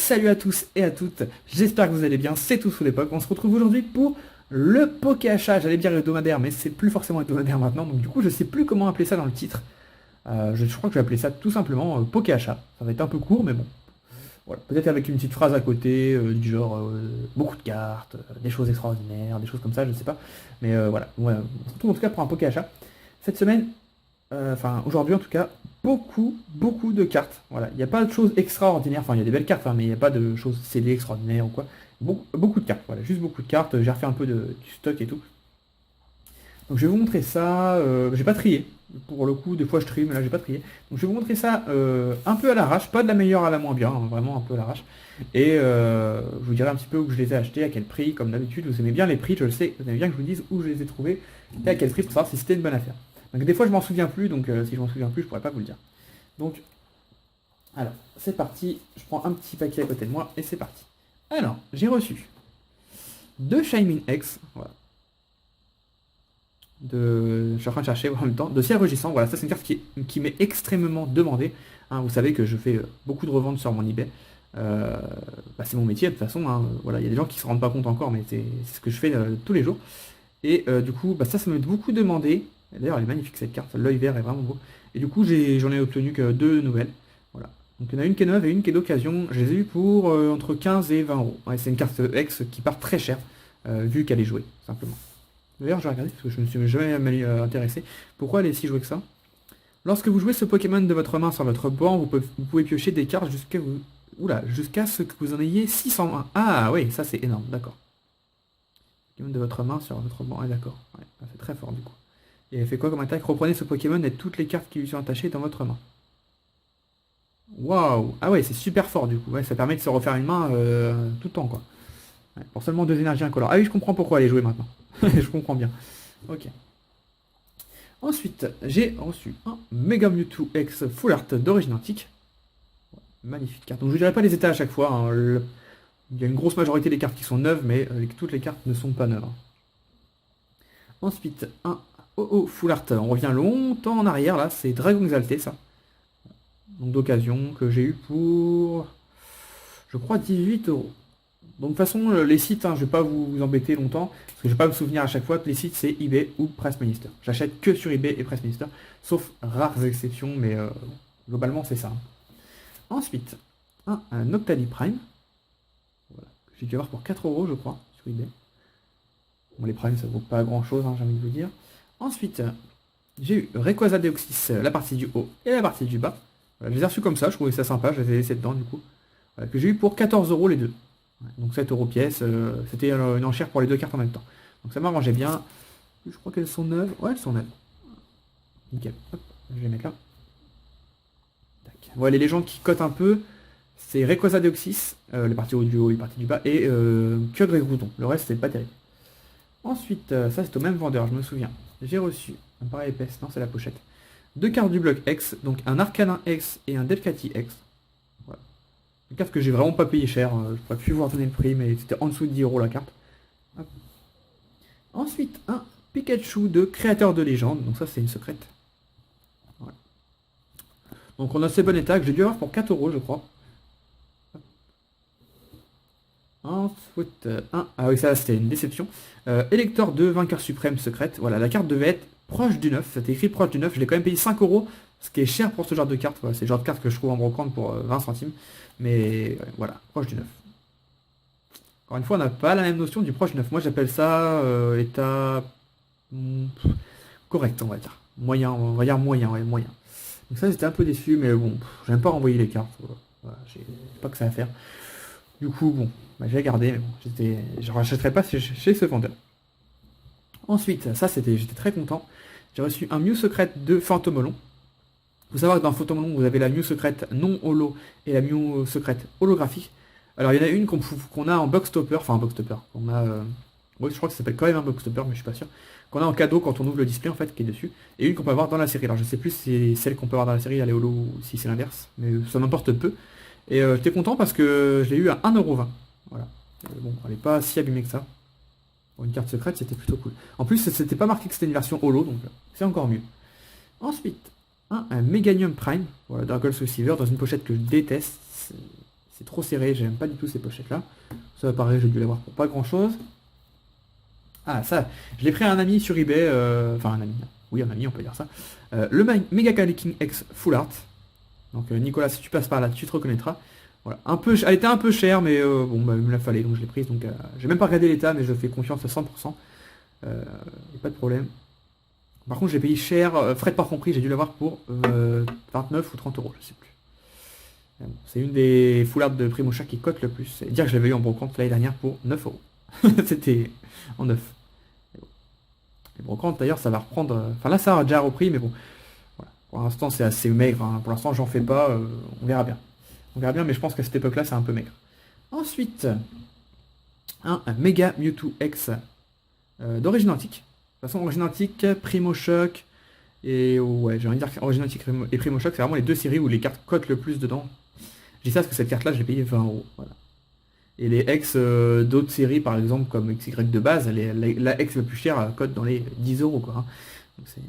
Salut à tous et à toutes, j'espère que vous allez bien, c'est tout sous l'époque. On se retrouve aujourd'hui pour le poké achat, j'allais dire hebdomadaire, mais c'est plus forcément hebdomadaire maintenant, donc du coup je sais plus comment appeler ça dans le titre. Je crois que je vais appeler ça tout simplement poké achat. Ça va être un peu court, mais bon. Voilà. Peut-être avec une petite phrase à côté, du genre beaucoup de cartes, des choses extraordinaires, des choses comme ça, je ne sais pas. Mais voilà, ouais, on se retrouve en tout cas pour un poké achat. Cette semaine, enfin aujourd'hui en tout cas, beaucoup de cartes. Voilà, il n'y a pas de choses extraordinaires, enfin il y a des belles cartes, hein, mais il n'y a pas de choses scellées extraordinaires ou quoi. Beaucoup de cartes, voilà, juste beaucoup de cartes, j'ai refait un peu du stock et tout. Donc je vais vous montrer ça, j'ai pas trié, pour le coup, des fois je trie, mais là j'ai pas trié. Donc je vais vous montrer ça un peu à l'arrache, pas de la meilleure à la moins bien, hein, vraiment un peu à l'arrache. Et je vous dirai un petit peu où je les ai achetés, à quel prix, comme d'habitude, vous aimez bien les prix, je le sais, vous aimez bien que je vous dise où je les ai trouvés, et à quel prix pour savoir si c'était une bonne affaire. Donc des fois je m'en souviens plus, donc si je m'en souviens plus, je pourrais pas vous le dire. Donc, alors, c'est parti, je prends un petit paquet à côté de moi, et c'est parti. Alors, j'ai reçu deux Shining X, voilà. Je suis en train de chercher en même temps, de ciel rugissant, voilà, ça c'est une carte qui m'est extrêmement demandée. Hein, vous savez que je fais beaucoup de reventes sur mon eBay. C'est mon métier de toute façon, hein, voilà, il y a des gens qui se rendent pas compte encore, mais c'est ce que je fais tous les jours. Et du coup, ça m'est beaucoup demandé. D'ailleurs, elle est magnifique cette carte, l'œil vert est vraiment beau. Et du coup, j'en ai obtenu que deux nouvelles. Voilà. Donc il y en a une qui est neuve et une qui est d'occasion. Je les ai eues pour entre 15 et 20 euros. Ouais, c'est une carte X qui part très cher, vu qu'elle est jouée, simplement. D'ailleurs, je vais regarder parce que je me suis jamais intéressé. Pourquoi elle est si jouée que ça? Lorsque vous jouez ce Pokémon de votre main sur votre banc, vous pouvez piocher des cartes jusqu'à ce que vous en ayez 601. Ah oui, ça c'est énorme, d'accord. Pokémon de votre main sur votre banc, ah d'accord. Ouais, c'est très fort du coup. Et elle fait quoi comme attaque? Reprenez ce Pokémon et toutes les cartes qui lui sont attachées dans votre main. Waouh! Ah ouais, c'est super fort du coup. Ouais, ça permet de se refaire une main tout le temps quoi. Ouais, pour seulement deux énergies incolores. Ah oui, je comprends pourquoi elle est jouée maintenant. Je comprends bien. Ok. Ensuite, j'ai reçu un Mega Mewtwo X Full Art d'origine antique. Magnifique carte. Donc je ne dirai pas les états à chaque fois. Hein. Il y a une grosse majorité des cartes qui sont neuves, mais toutes les cartes ne sont pas neuves. Ensuite, un OO Full Art. On revient longtemps en arrière, là. C'est Dragon Exalté, ça. Donc d'occasion, que j'ai eu pour, je crois, 18 euros. Donc de toute façon, les sites, hein, je ne vais pas vous embêter longtemps, parce que je ne vais pas me souvenir à chaque fois que les sites, c'est eBay ou Pressminister. J'achète que sur eBay et Pressminister, sauf rares exceptions, mais globalement, c'est ça. Ensuite, un Octali Prime. Voilà. J'ai dû avoir pour 4 euros, je crois, sur eBay. Bon, les Primes, ça vaut pas grand-chose, hein, j'ai envie de vous dire. Ensuite, j'ai eu Rayquaza Deoxys, la partie du haut et la partie du bas. Voilà, je les ai reçus comme ça, je trouvais ça sympa, je les ai laissés dedans, du coup. Voilà, que j'ai eu pour 14 euros les deux. Donc 7 euros pièce, c'était une enchère pour les deux cartes en même temps. Donc ça m'arrangeait bien. Je crois qu'elles sont neuves. Ouais, elles sont neuves. Nickel. Hop, je vais les mettre là. Tac. Voilà, les légendes qui cotent un peu, c'est Rayquaza Deoxys, les parties du haut et les parties du bas, et Kyogre et Groudon. Le reste, c'est pas terrible. Ensuite, ça c'est au même vendeur, je me souviens. J'ai reçu un pareil épaisse, non, c'est la pochette. Deux cartes du bloc X, donc un Arcanin X et un Delcatty X. Voilà. Une carte que j'ai vraiment pas payé cher, je pourrais plus vous donner le prix, mais c'était en dessous de 10 euros la carte. Hop. Ensuite, un Pikachu de créateur de légende, donc ça c'est une secrète. Voilà. Donc on a ces bon état que j'ai dû avoir pour 4 euros je crois. Ensuite, ah oui ça c'était une déception. Électeur de vainqueur suprême secrète, voilà, la carte devait être proche du 9, c'était écrit proche du 9, je l'ai quand même payé 5 euros, ce qui est cher pour ce genre de carte, voilà, c'est le genre de carte que je trouve en brocante pour 20 centimes, mais voilà, proche du 9. Encore une fois, on n'a pas la même notion du proche du 9, moi j'appelle ça état correct, on va dire, moyen, on va dire moyen, ouais, moyen. Donc ça j'étais un peu déçu, mais bon, j'aime pas renvoyer les cartes, voilà, j'ai pas que ça à faire. Du coup, bon, j'ai gardé, mais bon, je ne rachèterai pas chez ce vendeur. Ensuite, ça j'étais très content. J'ai reçu un Mew secret de Fantomolon. Il faut savoir que dans Fantomolon, vous avez la Mew secrète non holo et la Mew secrète holographique. Alors il y en a une qu'on a en box topper, enfin en box topper, qu'on a. Oui, je crois que ça s'appelle quand même un box topper, mais je suis pas sûr. Qu'on a en cadeau quand on ouvre le display en fait qui est dessus. Et une qu'on peut avoir dans la série. Alors je sais plus si c'est celle qu'on peut avoir dans la série, elle est holo ou si c'est l'inverse, mais ça m'importe peu. Et j'étais content parce que je l'ai eu à 1,20€. Voilà. Bon, elle n'est pas si abîmée que ça. Pour une carte secrète, c'était plutôt cool. En plus, c'était pas marqué que c'était une version holo, donc c'est encore mieux. Ensuite, un Meganium Prime, voilà, Dark Souls Silver, dans une pochette que je déteste. C'est trop serré, j'aime pas du tout ces pochettes-là. Ça, pareil, j'ai dû l'avoir pour pas grand-chose. Ah, ça, je l'ai pris à un ami sur eBay, enfin un ami, oui, un ami, on peut dire ça. Le Mega King X Full Art. Donc Nicolas, si tu passes par là, tu te reconnaîtras. Voilà, elle était un peu chère, mais bon, bah, il me la fallait, donc je l'ai prise. Donc j'ai même pas regardé l'état, mais je fais confiance à 100%. Y a pas de problème. Par contre, j'ai payé cher, frais de port compris, j'ai dû l'avoir pour 29 ou 30 euros, je sais plus. Bon, c'est une des full art de Primocha qui cote le plus. Et dire que je l'avais eu en brocante l'année dernière pour 9 euros. C'était en neuf. Les brocantes d'ailleurs ça va reprendre. Enfin là ça a déjà repris, mais bon. Voilà. Pour l'instant c'est assez maigre. Hein. Pour l'instant j'en fais pas. On verra bien. On verra bien, mais je pense qu'à cette époque-là c'est un peu maigre. Ensuite, un Mega Mewtwo X d'origine antique. De toute façon, origine antique, Primo Shock. Et ouais, j'ai envie de dire qu'Origine antique et Primo Shock, c'est vraiment les deux séries où les cartes cotent le plus dedans. Je dis ça parce que cette carte-là, je l'ai payé 20 euros. Voilà. Et les ex d'autres séries, par exemple, comme XY de base, la ex la plus chère cote dans les 10 euros, quoi. Hein. Donc c'est...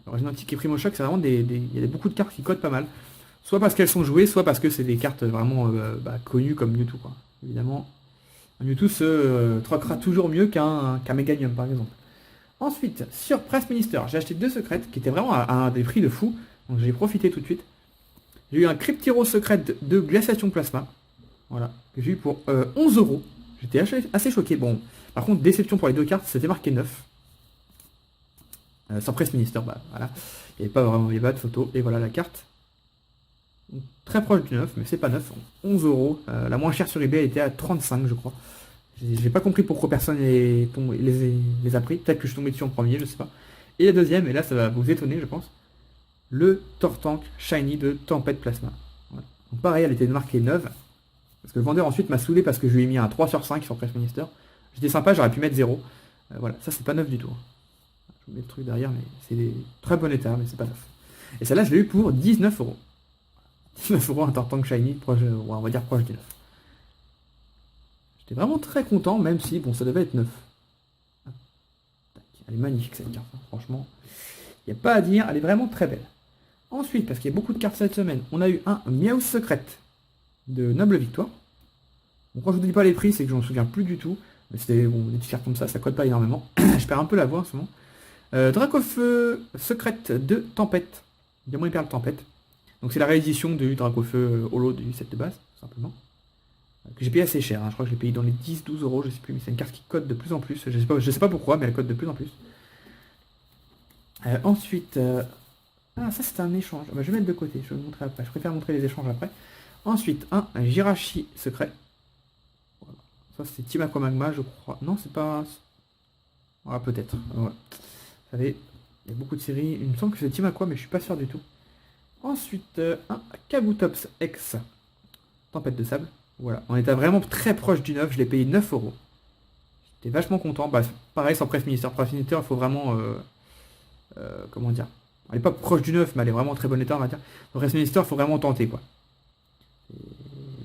Origine antique et Primo Shock, c'est vraiment il y a beaucoup de cartes qui cotent pas mal. Soit parce qu'elles sont jouées, soit parce que c'est des cartes vraiment connues comme Mewtwo, quoi. Évidemment, un Mewtwo se troquera toujours mieux qu'un Meganium, par exemple. Ensuite, sur Press Minister, j'ai acheté deux secrètes qui étaient vraiment à des prix de fou. Donc j'ai profité tout de suite. J'ai eu un Cryptiro secret de glaciation plasma. Voilà, que j'ai eu pour 11 euros. J'étais assez choqué. Bon, par contre, déception pour les deux cartes, c'était marqué 9. Sans Press Minister, bah voilà. Il n'y avait pas de photo. Et voilà la carte. Donc, très proche du 9, mais c'est pas 9. 11 euros. La moins chère sur eBay était à 35, je crois. J'ai pas compris pourquoi personne les a pris. Peut-être que je suis tombé dessus en premier, je sais pas. Et la deuxième, et là ça va vous étonner, je pense. Le Tortank Shiny de Tempête Plasma. Voilà. Donc pareil, elle était marquée 9. Parce que le vendeur ensuite m'a saoulé parce que je lui ai mis un 3 sur 5 sur Press Minister. J'étais sympa, j'aurais pu mettre 0. Voilà, ça c'est pas neuf du tout. Je vous mets le truc derrière, mais c'est des très bon état, mais c'est pas neuf. Et celle-là, je l'ai eu pour 19 euros. 19 euros un Tortank Shiny, on va dire proche du 9. J'étais vraiment très content, même si, bon, ça devait être 9. Elle est magnifique cette carte, hein. Franchement. Il n'y a pas à dire, elle est vraiment très belle. Ensuite, parce qu'il y a beaucoup de cartes cette semaine, on a eu un Miaou Secret de Noble Victoire. Donc quand je vous dis pas les prix, c'est que je m'en souviens plus du tout. Mais c'était bon, des petites cartes comme ça code pas énormément. Je perds un peu la voix en ce moment. Dracofeu Secret de Tempête. Diamant Hyper Tempête. Donc c'est la réédition du Dracofeu Holo du set de base, tout simplement. Que j'ai payé assez cher, hein. Je crois que je l'ai payé dans les 10-12 euros, je sais plus, mais c'est une carte qui code de plus en plus. Je sais pas pourquoi, mais elle code de plus en plus. Ensuite, ah ça c'est un échange. Bah, je vais mettre de côté, je vais vous montrer après. Je préfère montrer les échanges après. Ensuite, un Jirachi secret. Voilà. Ça c'est Team Aquamagma, je crois. Non, c'est pas... Ah, peut-être. Ouais. Vous savez, il y a beaucoup de séries. Il me semble que c'est Team Aqua, mais je suis pas sûr du tout. Ensuite, un Kabutops X. Tempête de sable. Voilà. On était vraiment très proche du 9. Je l'ai payé 9 euros. J'étais vachement content. Bah, pareil, sans Press Minister. Press Minister, il faut vraiment... comment dire, elle est pas proche du 9, mais elle est vraiment en très bon état, on va dire. Donc Press Minister, il faut vraiment tenter, quoi. Et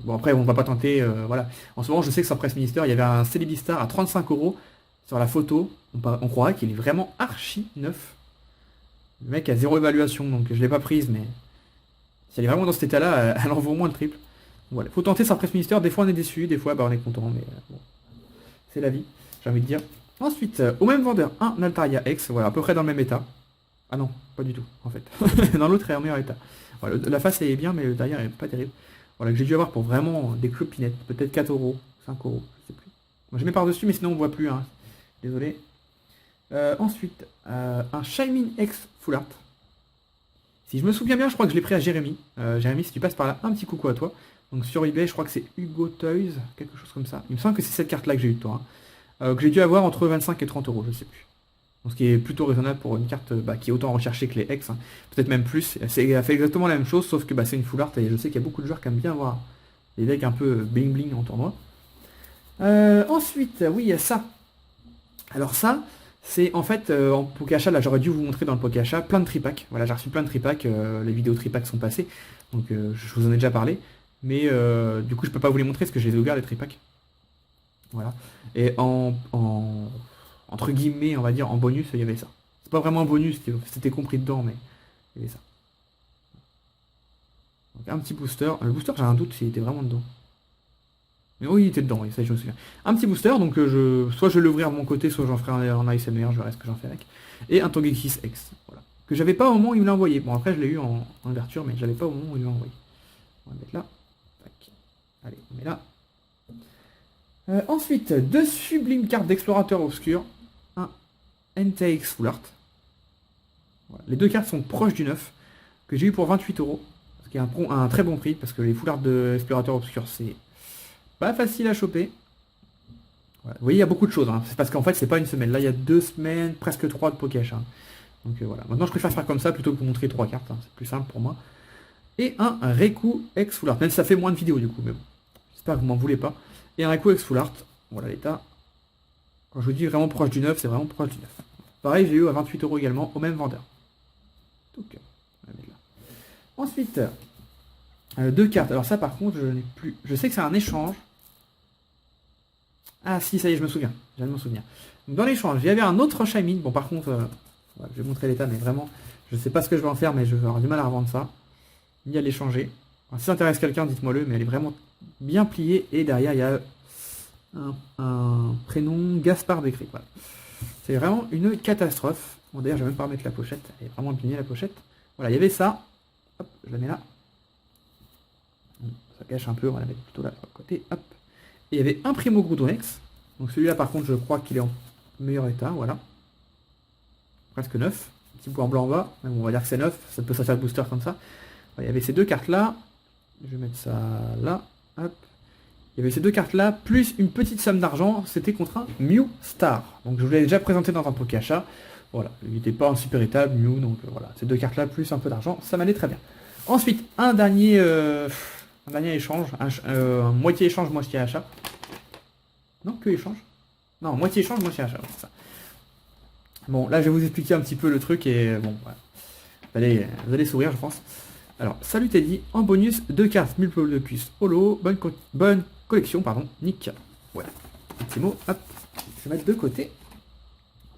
bon, après, on va pas tenter, voilà. En ce moment, je sais que sur Press Minister, il y avait un Célibistar à 35 euros sur la photo. On croirait qu'il est vraiment archi neuf. Le mec a zéro évaluation, donc je l'ai pas prise, mais si elle est vraiment dans cet état-là, elle en vaut au moins le triple. Voilà, faut tenter sur Press Minister. Des fois, on est déçu, des fois, bah, on est content, mais bon, c'est la vie, j'ai envie de dire. Ensuite, au même vendeur, un Altaria X, voilà, à peu près dans le même état. Ah non, pas du tout, en fait. Dans l'autre, est en meilleur état. Voilà, la face, elle est bien, mais le derrière, est pas terrible. Voilà, que j'ai dû avoir pour vraiment des clopinettes. Peut-être 4 euros, 5 euros, je sais plus. Moi, je mets par-dessus, mais sinon, on voit plus. Hein. Désolé. Ensuite, un Shaymin X Full Art. Si je me souviens bien, je crois que je l'ai pris à Jérémy. Jérémy, si tu passes par là, un petit coucou à toi. Donc sur eBay, je crois que c'est Hugo Toys, quelque chose comme ça. Il me semble que c'est cette carte-là que j'ai eu de toi. Hein. Que j'ai dû avoir entre 25 et 30 euros, je sais plus. Donc, ce qui est plutôt raisonnable pour une carte qui est autant recherchée que les X. Hein. Peut-être même plus. Elle fait exactement la même chose, sauf que c'est une full art et je sais qu'il y a beaucoup de joueurs qui aiment bien voir les decks un peu bling bling en tournoi. Ensuite, oui, il y a ça. Alors ça, c'est en fait en Pokéachat, là j'aurais dû vous montrer dans le Pokéachat plein de tripacks. Voilà, j'ai reçu plein de tripacks, les vidéos tripacks sont passées, donc je vous en ai déjà parlé. Mais du coup je peux pas vous les montrer parce que je les ai ouverts les tripacks. Voilà. Et entre guillemets, on va dire, en bonus, il y avait ça. C'est pas vraiment un bonus, c'était compris dedans, mais il y avait ça. Donc, un petit booster. Le booster, j'ai un doute s'il était vraiment dedans. Mais oui, il était dedans, oui, ça je me souviens. Un petit booster, donc soit je vais l'ouvrir de mon côté, soit j'en ferai en ASMR, je verrai ce que j'en fais avec. Et un Togekiss X, voilà. Que j'avais pas au moment où il me l'a envoyé. Bon, après je l'ai eu en ouverture, mais je l'avais pas au moment où il m'a envoyé. On va mettre là. Tac. Allez, on met là. Ensuite, deux sublimes cartes d'explorateur obscur. Un NTX Full Art. Voilà. Les deux cartes sont proches du neuf, que j'ai eu pour 28 euros. Ce qui est un très bon prix, parce que les Full Art d'explorateur obscur, c'est pas facile à choper. Voilà. Vous voyez, il y a beaucoup de choses. Hein. C'est parce qu'en fait, c'est pas une semaine. Là, il y a 2 semaines, presque 3 de Pokécash. Hein. Donc voilà. Maintenant, je préfère faire comme ça plutôt que vous montrer 3 cartes. Hein. C'est plus simple pour moi. Et un Raikou X Full Art. Même si ça fait moins de vidéos du coup. Mais bon. J'espère que vous m'en voulez pas. Et un Raikou X Full Art. Voilà l'état. Quand je vous dis vraiment proche du neuf, c'est vraiment proche du neuf. Pareil, j'ai eu à 28 euros également au même vendeur. Donc, on va mettre là. Ensuite, deux cartes. Alors ça, par contre, je n'ai plus. Je sais que c'est un échange. Ah si, ça y est, je me souviens. Je viens de me souvenir. Donc, dans l'échange, il y avait un autre Shaymin. Bon, par contre, voilà, je vais montrer l'état, mais vraiment, je ne sais pas ce que je vais en faire, mais je vais avoir du mal à revendre ça. Ni à l'échanger. Si ça intéresse quelqu'un, dites-moi-le, mais elle est vraiment bien pliée. Et derrière, il y a un prénom Gaspard décrit. Voilà. C'est vraiment une catastrophe. Bon, d'ailleurs, je vais même pas remettre la pochette. Elle est vraiment bien la pochette. Voilà, il y avait ça. Hop, je la mets là. Ça cache un peu, on va la mettre plutôt là, sur le côté. Hop. Et il y avait un Primo Groudonx. Donc celui-là, par contre, je crois qu'il est en meilleur état. Voilà. Presque neuf. Petit point blanc en bas. Même on va dire que c'est neuf. Ça peut sortir le booster comme ça. Voilà, il y avait ces deux cartes-là. Je vais mettre ça là. Hop. Il y avait ces deux cartes-là, plus une petite somme d'argent. C'était contre un Mew Star. Donc je vous l'ai déjà présenté dans un Pokéachat. Voilà. Il n'était pas en super état, Mew. Donc voilà. Ces deux cartes-là, plus un peu d'argent. Ça m'allait très bien. Ensuite, un dernier échange, un moitié échange, moitié achat. Non, que échange. Non, moitié échange, moitié achat, c'est ça. Bon, là, je vais vous expliquer un petit peu le truc et bon, voilà. Vous allez sourire, je pense. Alors, salut Teddy, en bonus, 2 cartes Multipodocus Holo, bonne collection, pardon, Nick. Voilà, petit mot, hop, je vais mettre de côté.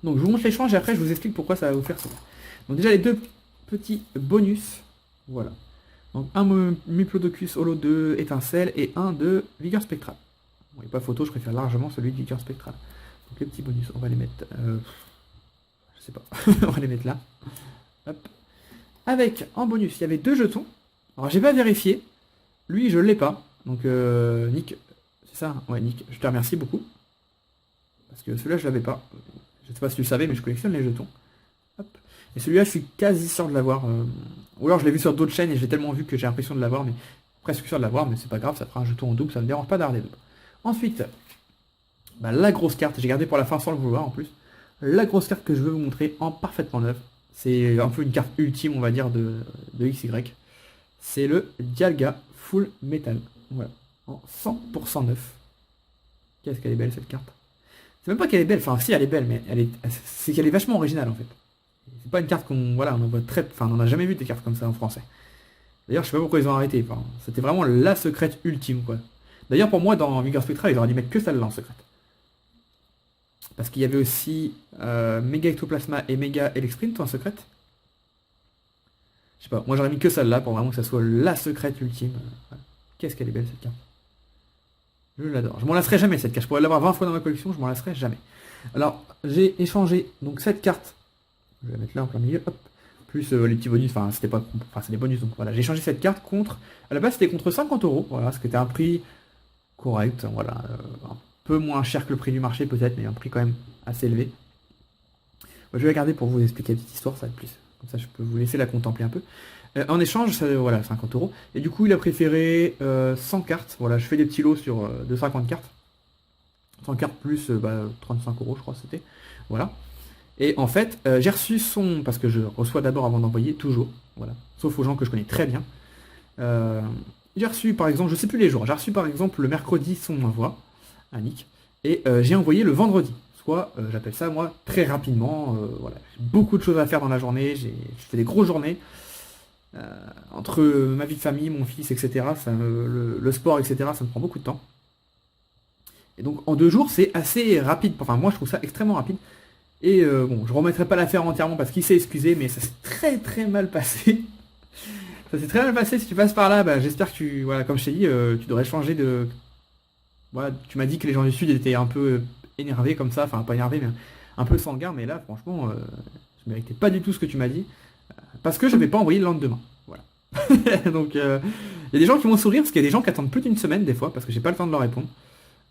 Donc, je vous montre l'échange et après, je vous explique pourquoi ça va vous faire sourire. Donc, déjà, les deux petits bonus, voilà. Donc un Multipodocus Holo de étincelle et un de Vigueur Spectrale. Bon, il n'y a pas photo, je préfère largement celui de Vigueur Spectrale. Donc les petits bonus, on va les mettre... je sais pas, on va les mettre là. Hop. Avec, en bonus, il y avait 2 jetons. Alors j'ai pas vérifié. Lui, je l'ai pas. Donc Nick, c'est ça? Ouais, Nick, je te remercie beaucoup. Parce que celui-là, je l'avais pas. Je sais pas si tu le savais, mais je collectionne les jetons. Hop. Et celui-là, je suis quasi sûr de l'avoir. Ou alors je l'ai vu sur d'autres chaînes et j'ai tellement vu que j'ai l'impression de l'avoir, mais presque sûr de l'avoir, mais c'est pas grave, ça fera un jeton en double, ça me dérange pas d'avoir des doubles. Ensuite, la grosse carte, j'ai gardé pour la fin sans le vouloir en plus. La grosse carte que je veux vous montrer en parfaitement neuve. C'est un peu une carte ultime, on va dire, de XY. C'est le Dialga Full Metal. Voilà. En 100% neuf. Qu'est-ce qu'elle est belle cette carte. C'est même pas qu'elle est belle, enfin si elle est belle, mais c'est qu'elle est vachement originale en fait. C'est pas une carte qu'on voilà, on en voit très. Enfin on n'a jamais vu des cartes comme ça en français. D'ailleurs je sais pas pourquoi ils ont arrêté. Enfin, c'était vraiment la secrète ultime quoi. D'ailleurs pour moi dans Vigueur Spectral ils auraient dû mettre que celle-là en secrète. Parce qu'il y avait aussi Méga Ectoplasma et Méga Elexprint en secrète. Je sais pas, moi j'aurais mis que celle-là pour vraiment que ça soit la secrète ultime. Voilà. Qu'est-ce qu'elle est belle cette carte. Je l'adore. Je m'en lasserai jamais cette carte. Je pourrais l'avoir 20 fois dans ma collection, je m'en lasserai jamais. Alors j'ai échangé donc cette carte. Je vais la mettre là en plein milieu. Hop. Plus les petits bonus, enfin c'était pas. Enfin c'est des bonus, donc voilà. J'ai changé cette carte contre. À la base c'était contre 50 euros. Voilà, ce qui était un prix correct. Voilà. Un peu moins cher que le prix du marché peut-être, mais un prix quand même assez élevé. Je vais la garder pour vous expliquer la petite histoire, ça va être plus. Comme ça je peux vous laisser la contempler un peu. En échange, ça, voilà, 50 euros. Et du coup il a préféré 100 cartes. Voilà, je fais des petits lots sur de 50 cartes. 100 cartes plus 35 euros je crois que c'était. Voilà. Et en fait, j'ai reçu son... Parce que je reçois d'abord avant d'envoyer, toujours. Voilà. Sauf aux gens que je connais très bien. J'ai reçu par exemple, je sais plus les jours. J'ai reçu par exemple le mercredi son envoi à Nick. Et j'ai envoyé le vendredi. Soit, j'appelle ça moi, très rapidement. Voilà. J'ai beaucoup de choses à faire dans la journée. Je fais des grosses journées. Entre ma vie de famille, mon fils, etc. Le sport, etc. Ça me prend beaucoup de temps. Et donc en 2 jours, c'est assez rapide. Enfin, moi je trouve ça extrêmement rapide. Et bon, je remettrai pas l'affaire entièrement parce qu'il s'est excusé, mais ça s'est très très mal passé. Ça s'est très mal passé, si tu passes par là, bah, j'espère que tu... Voilà, comme je t'ai dit, tu devrais changer de... Voilà, tu m'as dit que les gens du Sud étaient un peu énervés comme ça, enfin pas énervés, mais un peu sanguins, mais là, franchement, je méritais pas du tout ce que tu m'as dit, parce que je vais pas envoyer le lendemain. Voilà. Donc, il y a des gens qui vont sourire, parce qu'il y a des gens qui attendent plus d'une semaine, des fois, parce que j'ai pas le temps de leur répondre.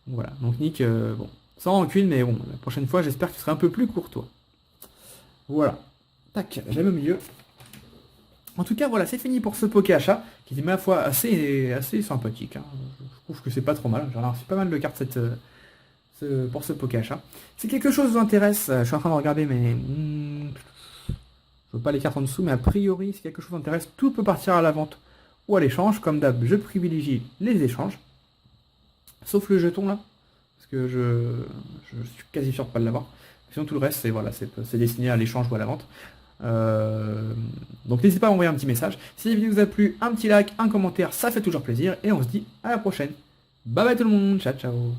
Donc, voilà, donc Nick, bon, sans rancune, mais bon, la prochaine fois, j'espère que tu seras un peu plus courtois. Voilà. Tac, j'aime au milieu. En tout cas, voilà, c'est fini pour ce poké achat, qui était ma foi assez sympathique, hein. Je trouve que c'est pas trop mal. J'en ai reçu pas mal de cartes pour ce poké achat. Si quelque chose vous intéresse, je suis en train de regarder, mais je veux pas les cartes en dessous, mais a priori, si quelque chose vous intéresse, tout peut partir à la vente ou à l'échange. Comme d'hab, je privilégie les échanges. Sauf le jeton là, parce que je suis quasi sûr de pas l'avoir. Sinon tout le reste, c'est voilà, c'est destiné à l'échange ou à la vente. Donc n'hésitez pas à m'envoyer un petit message. Si la vidéo vous a plu, un petit like, un commentaire, ça fait toujours plaisir. Et on se dit à la prochaine. Bye bye tout le monde, ciao ciao.